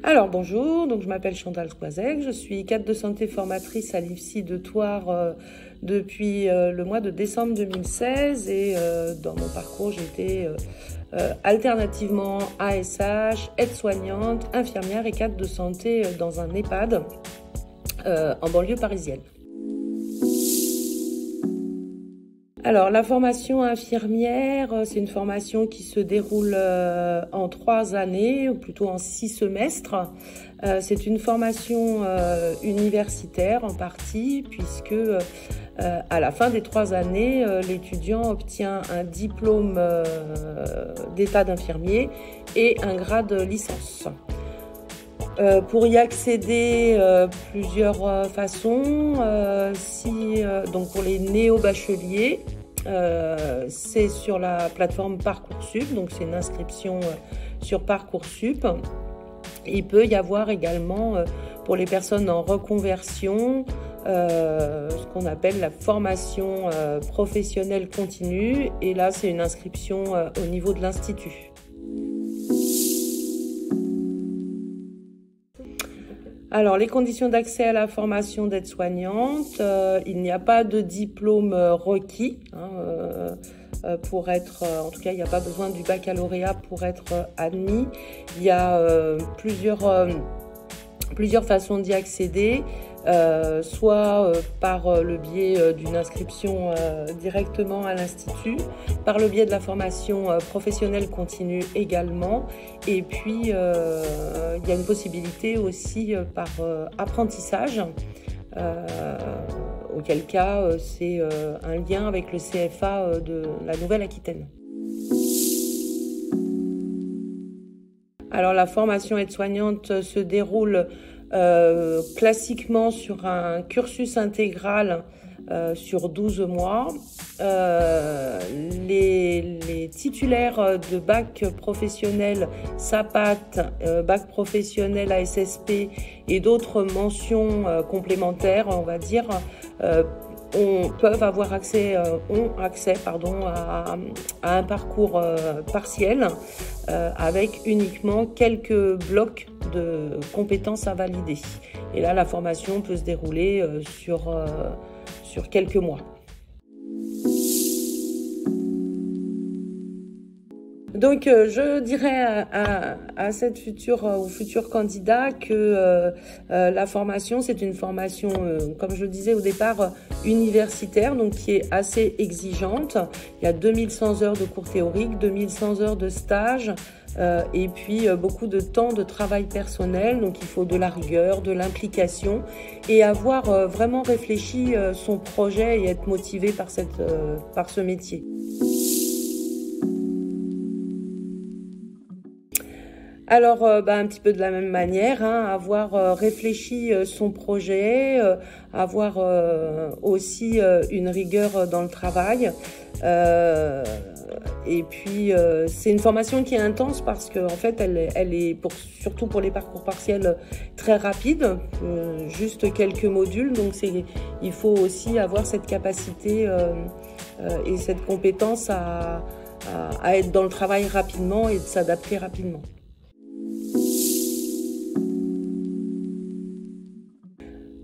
Alors bonjour, donc je m'appelle Chantal Squazec, je suis cadre de santé formatrice à l'IFSI de Thouars depuis le mois de décembre 2016 et dans mon parcours j'ai été alternativement ASH, aide-soignante, infirmière et cadre de santé dans un EHPAD en banlieue parisienne. Alors, la formation infirmière, c'est une formation qui se déroule en 3 années, ou plutôt en 6 semestres. C'est une formation universitaire en partie, puisque à la fin des 3 années, l'étudiant obtient un diplôme d'état d'infirmier et un grade licence. Pour y accéder, plusieurs façons. Donc pour les néo-bacheliers, c'est sur la plateforme Parcoursup, donc c'est une inscription sur Parcoursup. Il peut y avoir également pour les personnes en reconversion ce qu'on appelle la formation professionnelle continue, et là c'est une inscription au niveau de l'institut. Alors, les conditions d'accès à la formation d'aide-soignante, il n'y a pas de diplôme requis pour être, en tout cas, il n'y a pas besoin du baccalauréat pour être admis. Il y a plusieurs façons d'y accéder, soit par le biais d'une inscription directement à l'Institut, par le biais de la formation professionnelle continue également, et puis il y a une possibilité aussi par apprentissage, auquel cas c'est un lien avec le CFA de la Nouvelle-Aquitaine. Alors la formation aide-soignante se déroule classiquement sur un cursus intégral sur 12 mois. Les titulaires de bac professionnel SAPAT, bac professionnel ASSP et d'autres mentions complémentaires, on va dire, ont accès à un parcours partiel avec uniquement quelques blocs de compétences à valider. Et là, la formation peut se dérouler sur quelques mois. Donc, je dirais à cette futur candidat que la formation, c'est une formation, comme je le disais au départ, universitaire, donc qui est assez exigeante. Il y a 2100 heures de cours théoriques, 2100 heures de stage, et puis beaucoup de temps de travail personnel. Donc, il faut de la rigueur, de l'implication et avoir vraiment réfléchi son projet et être motivé par ce métier. Alors, un petit peu de la même manière, avoir réfléchi son projet, avoir aussi une rigueur dans le travail. Et puis, c'est une formation qui est intense parce qu'en fait, elle est surtout pour les parcours partiels très rapide, juste quelques modules. Donc, il faut aussi avoir cette capacité et cette compétence à être dans le travail rapidement et de s'adapter rapidement.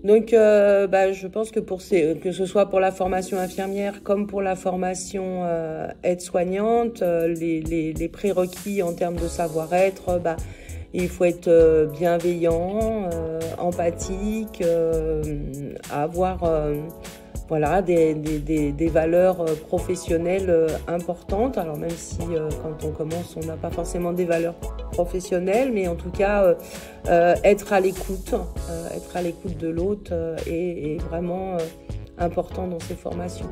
Donc, je pense que que ce soit pour la formation infirmière comme pour la formation aide-soignante, les prérequis en termes de savoir-être, il faut être bienveillant, empathique, avoir des valeurs professionnelles importantes. Alors même si quand on commence, on n'a pas forcément des valeurs professionnelles, mais en tout cas être à l'écoute de l'autre est vraiment important dans ces formations.